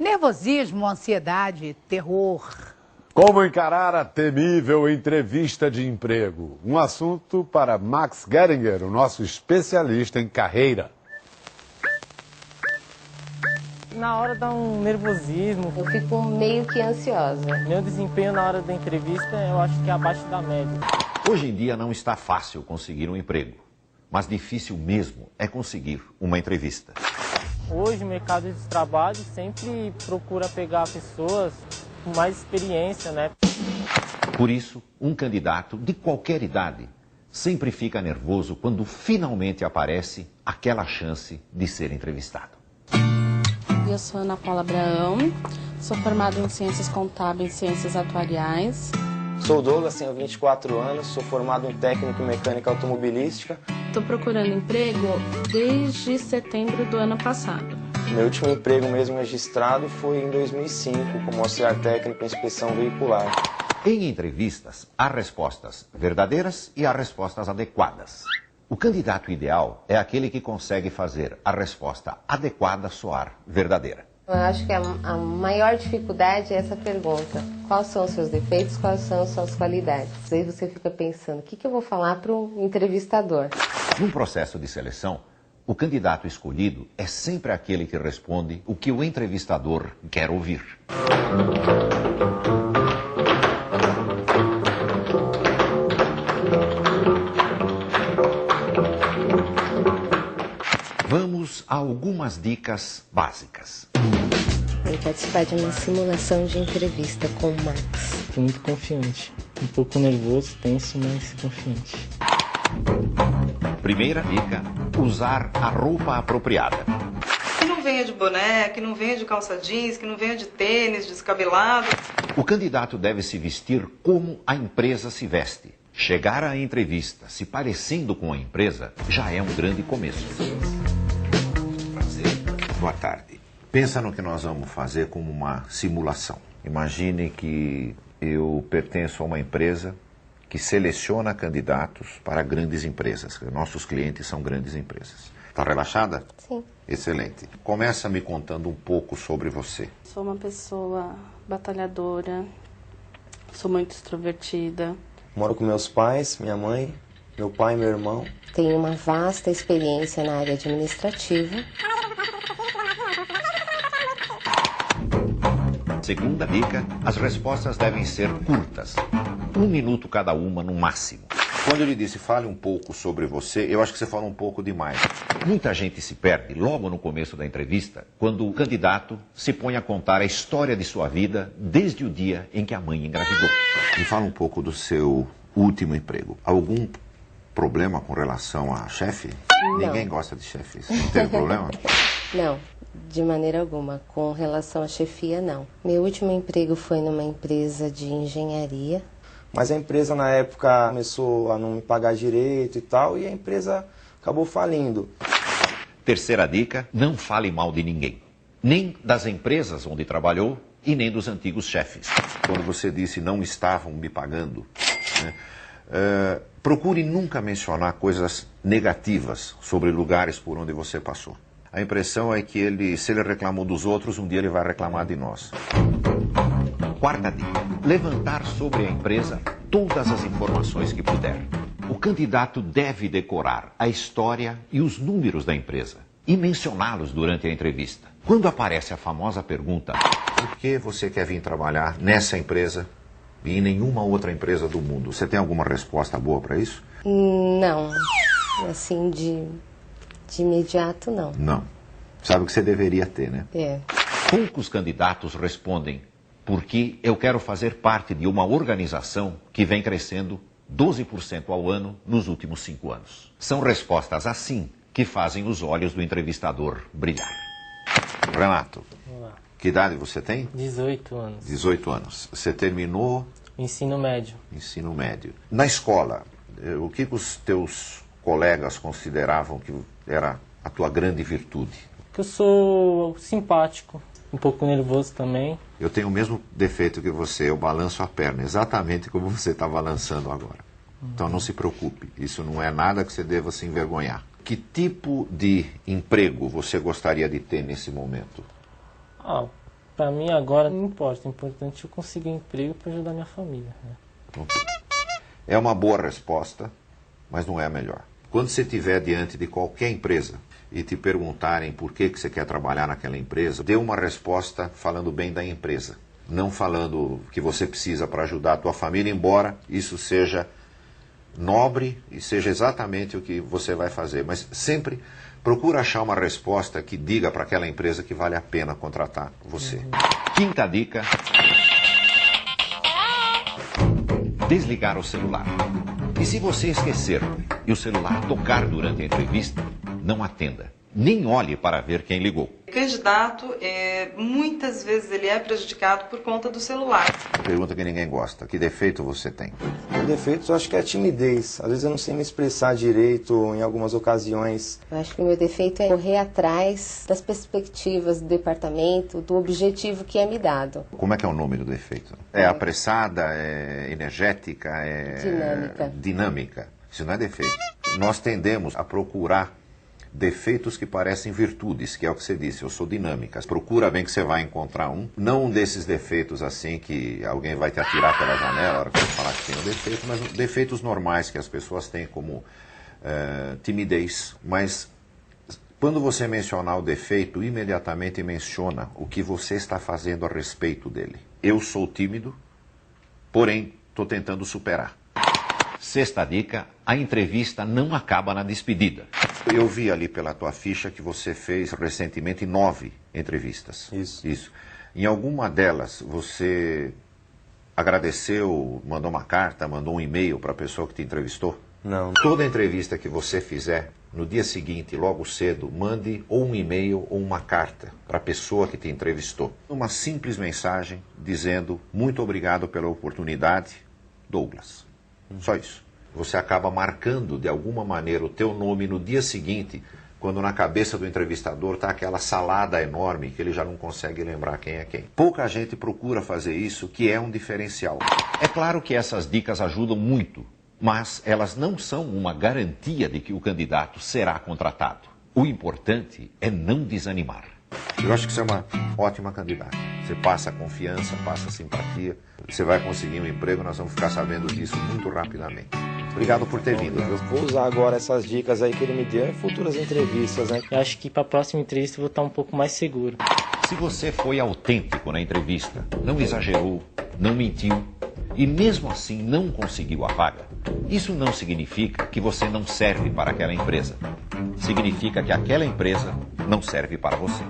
Nervosismo, ansiedade, terror. Como encarar a temível entrevista de emprego? Um assunto para Max Geringer, o nosso especialista em carreira. Na hora dá um nervosismo. Eu fico meio que ansiosa. Meu desempenho na hora da entrevista eu acho que é abaixo da média. Hoje em dia não está fácil conseguir um emprego, mas difícil mesmo é conseguir uma entrevista. Hoje o mercado de trabalho sempre procura pegar pessoas com mais experiência, né? Por isso, um candidato de qualquer idade sempre fica nervoso quando finalmente aparece aquela chance de ser entrevistado. Eu sou Ana Paula Abraão, sou formada em Ciências Contábeis e Ciências Atuariais. Sou o Douglas, tenho 24 anos, sou formado em técnico em mecânica automobilística. Estou procurando emprego desde setembro do ano passado. Meu último emprego mesmo registrado foi em 2005, como auxiliar técnico em inspeção veicular. Em entrevistas, há respostas verdadeiras e há respostas adequadas. O candidato ideal é aquele que consegue fazer a resposta adequada soar verdadeira. Eu acho que a maior dificuldade é essa pergunta. Quais são os seus defeitos, quais são as suas qualidades? Aí você fica pensando, o que eu vou falar para um entrevistador? Num processo de seleção, o candidato escolhido é sempre aquele que responde o que o entrevistador quer ouvir. Vamos a algumas dicas básicas. Eu participar de uma simulação de entrevista com o Max. Estou muito confiante. Um pouco nervoso, tenso, mas confiante. Primeira dica, usar a roupa apropriada. Que não venha de boné, que não venha de calça jeans, que não venha de tênis, descabelado. O candidato deve se vestir como a empresa se veste. Chegar à entrevista se parecendo com a empresa já é um grande começo. Prazer. Boa tarde. Pensa no que nós vamos fazer como uma simulação. Imagine que eu pertenço a uma empresa que seleciona candidatos para grandes empresas. Nossos clientes são grandes empresas. Está relaxada? Sim. Excelente. Começa me contando um pouco sobre você. Sou uma pessoa batalhadora, sou muito extrovertida. Moro com meus pais, minha mãe, meu pai e meu irmão. Tenho uma vasta experiência na área administrativa. Segunda dica, as respostas devem ser curtas. 1 minuto cada uma no máximo. Quando eu lhe disse fale um pouco sobre você, eu acho que você fala um pouco demais. Muita gente se perde logo no começo da entrevista, quando o candidato se põe a contar a história de sua vida desde o dia em que a mãe engravidou. Me fala um pouco do seu último emprego. Algum problema com relação a chefe? Não. Ninguém gosta de chefes. Não teve problema? Não, de maneira alguma. Com relação à chefia, não. Meu último emprego foi numa empresa de engenharia. Mas a empresa na época começou a não me pagar direito e tal, e a empresa acabou falindo. Terceira dica, não fale mal de ninguém. Nem das empresas onde trabalhou e nem dos antigos chefes. Quando você disse não estavam me pagando, né, procure nunca mencionar coisas negativas sobre lugares por onde você passou. A impressão é que se ele reclamou dos outros, um dia ele vai reclamar de nós. Quarta dica, levantar sobre a empresa todas as informações que puder. O candidato deve decorar a história e os números da empresa e mencioná-los durante a entrevista. Quando aparece a famosa pergunta, por que você quer vir trabalhar nessa empresa e em nenhuma outra empresa do mundo? Você tem alguma resposta boa para isso? Não, assim de imediato não. Não. Sabe o que você deveria ter, né? É. Poucos candidatos respondem porque eu quero fazer parte de uma organização que vem crescendo 12% ao ano nos últimos 5 anos. São respostas assim que fazem os olhos do entrevistador brilhar. Renato, Olá. que idade você tem? 18 anos. 18 anos. Você terminou Ensino médio. ensino médio. Na escola, o que os teus colegas consideravam que era a tua grande virtude? Que eu sou simpático, um pouco nervoso também. Eu tenho o mesmo defeito que você, eu balanço a perna, exatamente como você está balançando agora. Então não se preocupe, isso não é nada que você deva se envergonhar. Que tipo de emprego você gostaria de ter nesse momento? Para mim agora não importa, o importante é eu conseguir um emprego para ajudar minha família. Né? É uma boa resposta, mas não é a melhor. Quando você estiver diante de qualquer empresa e te perguntarem por que você quer trabalhar naquela empresa, dê uma resposta falando bem da empresa, não falando que você precisa para ajudar a tua família, embora isso seja nobre e seja exatamente o que você vai fazer. Mas sempre procura achar uma resposta que diga para aquela empresa que vale a pena contratar você. Quinta dica: desligar o celular. E se você esquecer e o celular tocar durante a entrevista, não atenda. Nem olhe para ver quem ligou. O candidato, muitas vezes ele é prejudicado por conta do celular. Pergunta que ninguém gosta. Que defeito você tem? O defeito eu acho que é a timidez. Às vezes eu não sei me expressar direito em algumas ocasiões. Eu acho que o meu defeito é correr atrás das perspectivas do departamento, do objetivo que é me dado. Como é que é o nome do defeito? É apressada, é energética, é dinâmica. Isso não é defeito. Nós tendemos a procurar defeitos que parecem virtudes, que é o que você disse, eu sou dinâmica. Procura bem que você vai encontrar um. Não um desses defeitos assim que alguém vai te atirar pela janela na hora que você falar que tem um defeito, mas defeitos normais que as pessoas têm, como timidez. Mas quando você mencionar o defeito, imediatamente menciona o que você está fazendo a respeito dele. Eu sou tímido, porém estou tentando superar. Sexta dica: a entrevista não acaba na despedida. Eu vi ali pela tua ficha que você fez recentemente 9 entrevistas. Isso. Em alguma delas você agradeceu, mandou uma carta, mandou um e-mail para a pessoa que te entrevistou? Não. Toda entrevista que você fizer, no dia seguinte, logo cedo, mande ou um e-mail ou uma carta para a pessoa que te entrevistou. Uma simples mensagem dizendo: muito obrigado pela oportunidade, Douglas. Só isso. Você acaba marcando de alguma maneira o teu nome no dia seguinte, quando na cabeça do entrevistador está aquela salada enorme que ele já não consegue lembrar quem é quem. Pouca gente procura fazer isso, que é um diferencial. É claro que essas dicas ajudam muito, mas elas não são uma garantia de que o candidato será contratado. O importante é não desanimar. Eu acho que você é uma ótima candidata. Você passa confiança, passa simpatia, você vai conseguir um emprego, nós vamos ficar sabendo disso muito rapidamente. Obrigado por ter vindo. Eu vou usar agora essas dicas aí que ele me deu em futuras entrevistas, né? Eu acho que para a próxima entrevista eu vou estar um pouco mais seguro. Se você foi autêntico na entrevista, não exagerou, não mentiu e mesmo assim não conseguiu a vaga, isso não significa que você não serve para aquela empresa. Significa que aquela empresa não serve para você.